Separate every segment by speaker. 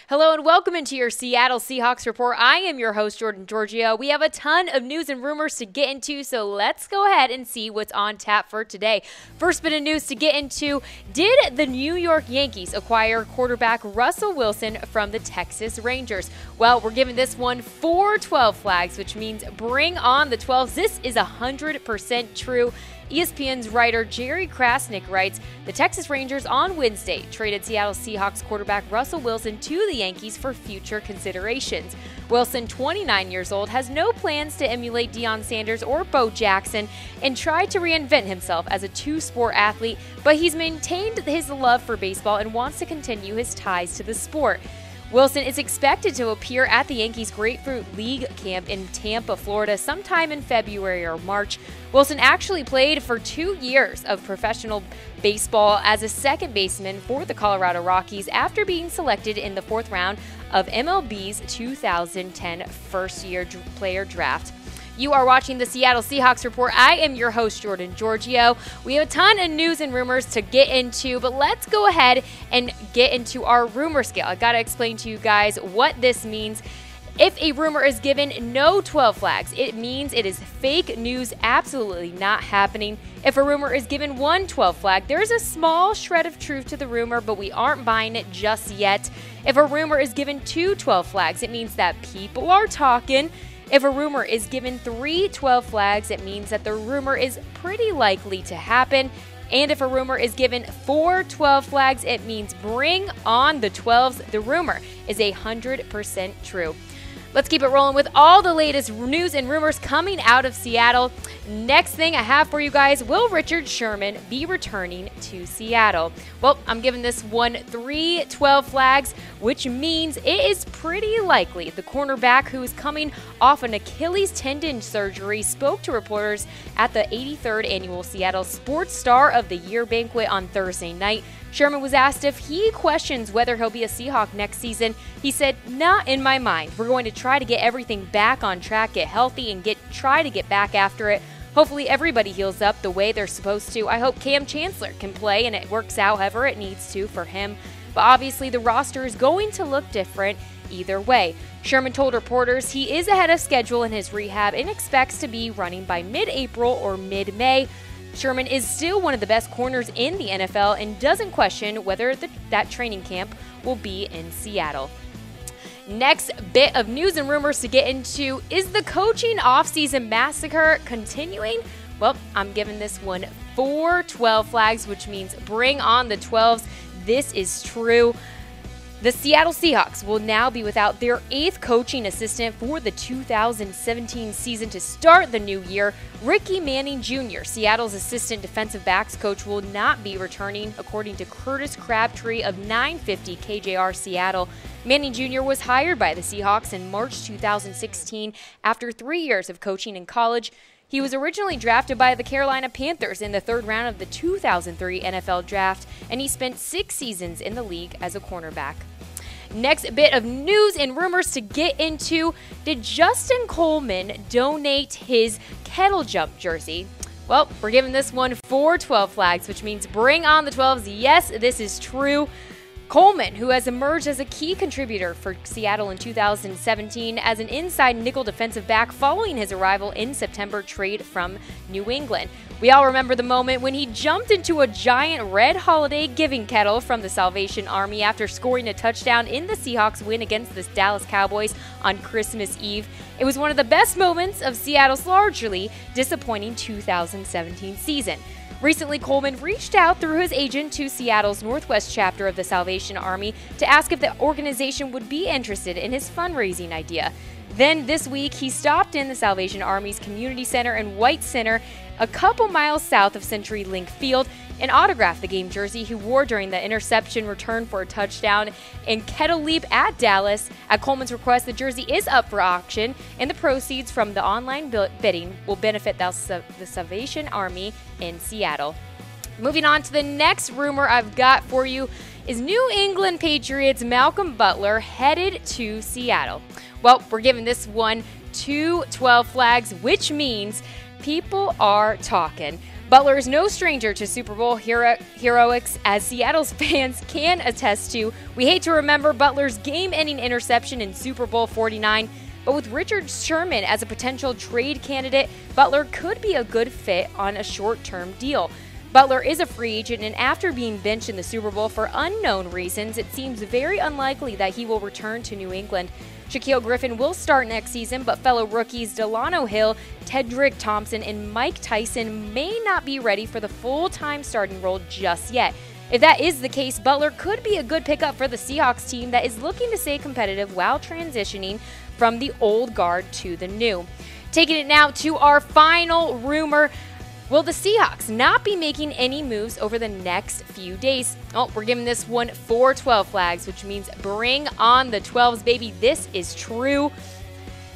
Speaker 1: Hello and welcome into your Seattle Seahawks report. I am your host, Jordan Giorgio. We have a ton of news and rumors to get into, so let's go ahead and see what's on tap for today. First bit of news to get into, did the New York Yankees acquire quarterback Russell Wilson from the Texas Rangers? Well, we're giving this one 4 12 flags, which means bring on the 12s. This is 100% true. ESPN's writer Jerry Krasnick writes, the Texas Rangers on Wednesday traded Seattle Seahawks quarterback Russell Wilson to the Yankees for future considerations. Wilson, 29 years old, has no plans to emulate Deion Sanders or Bo Jackson and tried to reinvent himself as a two-sport athlete, but he's maintained his love for baseball and wants to continue his ties to the sport. Wilson is expected to appear at the Yankees' Grapefruit League camp in Tampa, Florida, sometime in February or March. Wilson actually played for 2 years of professional baseball as a second baseman for the Colorado Rockies after being selected in the 4th round of MLB's 2010 first-year player draft. You are watching the Seattle Seahawks report. I am your host, Jordan Giorgio. We have a ton of news and rumors to get into, but let's go ahead and get into our rumor scale. I got to explain to you guys what this means. If a rumor is given no 12 flags, it means it is fake news, absolutely not happening. If a rumor is given 1 12 flag, there's a small shred of truth to the rumor, but we aren't buying it just yet. If a rumor is given 2 12 flags, it means that people are talking. If a rumor is given 3 12 flags, it means that the rumor is pretty likely to happen. And if a rumor is given 4 12 flags, it means bring on the 12s. The rumor is 100% true. Let's keep it rolling with all the latest news and rumors coming out of Seattle. Next thing I have for you guys, will Richard Sherman be returning to Seattle? Well, I'm giving this one 3 12 flags, which means it is pretty likely. The cornerback, who is coming off an Achilles tendon surgery, spoke to reporters at the 83rd annual Seattle Sports Star of the Year banquet on Thursday night. Sherman was asked if he questions whether he'll be a Seahawk next season. He said, "Not in my mind. We're going to try to get everything back on track, get healthy, and try to get back after it. Hopefully everybody heals up the way they're supposed to. I hope Cam Chancellor can play and it works out however it needs to for him. But obviously the roster is going to look different either way." Sherman told reporters he is ahead of schedule in his rehab and expects to be running by mid-April or mid-May. Sherman is still one of the best corners in the NFL and doesn't question whether that training camp will be in Seattle. Next bit of news and rumors to get into, is the coaching offseason massacre continuing? Well, I'm giving this one 4 12 flags, which means bring on the 12s. This is true. The Seattle Seahawks will now be without their 8th coaching assistant for the 2017 season to start the new year. Ricky Manning Jr., Seattle's assistant defensive backs coach, will not be returning, according to Curtis Crabtree of 950 KJR Seattle. Manning Jr. was hired by the Seahawks in March 2016 after 3 years of coaching in college. He was originally drafted by the Carolina Panthers in the 3rd round of the 2003 NFL Draft, and he spent 6 seasons in the league as a cornerback. Next bit of news and rumors to get into, did Justin Coleman donate his kettle jump jersey? Well, we're giving this one 4 12 flags, which means bring on the 12s. Yes, this is true. Coleman, who has emerged as a key contributor for Seattle in 2017 as an inside nickel defensive back following his arrival in September trade from New England. We all remember the moment when he jumped into a giant red holiday giving kettle from the Salvation Army after scoring a touchdown in the Seahawks win against the Dallas Cowboys on Christmas Eve. It was one of the best moments of Seattle's largely disappointing 2017 season. Recently, Coleman reached out through his agent to Seattle's Northwest chapter of the Salvation Army to ask if the organization would be interested in his fundraising idea. Then this week, he stopped in the Salvation Army's Community Center in White Center, a couple miles south of CenturyLink Field, and autographed the game jersey he wore during the interception return for a touchdown in Kettle Leap at Dallas. At Coleman's request, the jersey is up for auction, and the proceeds from the online bidding will benefit the Salvation Army in Seattle. Moving on to the next rumor I've got for you, is New England Patriots Malcolm Butler headed to Seattle? Well, we're giving this one 2 12 flags, which means People are talking. Butler is no stranger to Super Bowl heroics, as Seattle's fans can attest to. We hate to remember Butler's game-ending interception in Super Bowl 49, but with Richard Sherman as a potential trade candidate, Butler could be a good fit on a short-term deal. Butler is a free agent, and after being benched in the Super Bowl for unknown reasons, it seems very unlikely that he will return to New England. Shaquille Griffin will start next season, but fellow rookies Delano Hill, Tedrick Thompson, and Mike Tyson may not be ready for the full-time starting role just yet. If that is the case, Butler could be a good pickup for the Seahawks team that is looking to stay competitive while transitioning from the old guard to the new. Taking it now to our final rumor. Will the Seahawks not be making any moves over the next few days? Oh, we're giving this one 4-12 flags, which means bring on the 12s, baby. This is true.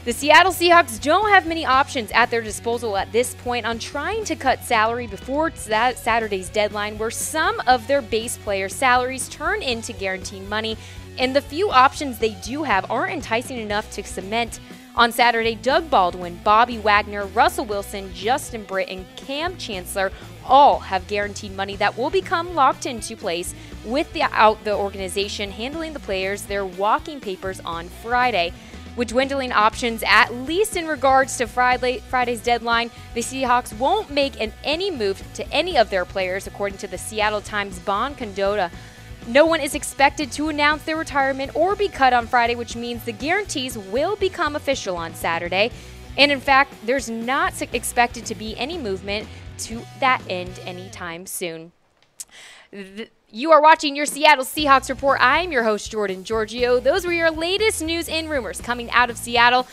Speaker 1: The Seattle Seahawks don't have many options at their disposal at this point on trying to cut salary before Saturday's deadline, where some of their base players' salaries turn into guaranteed money, and the few options they do have aren't enticing enough to cement. On Saturday, Doug Baldwin, Bobby Wagner, Russell Wilson, Justin Britt, and Cam Chancellor all have guaranteed money that will become locked into place without the organization handling the players their walking papers on Friday. With dwindling options, at least in regards to Friday's deadline, the Seahawks won't make any move to any of their players, according to the Seattle Times' Bon Condotta. No one is expected to announce their retirement or be cut on Friday, which means the guarantees will become official on Saturday. And in fact, there's not expected to be any movement to that end anytime soon. You are watching your Seattle Seahawks Report. I'm your host, Jordan Giorgio. Those were your latest news and rumors coming out of Seattle.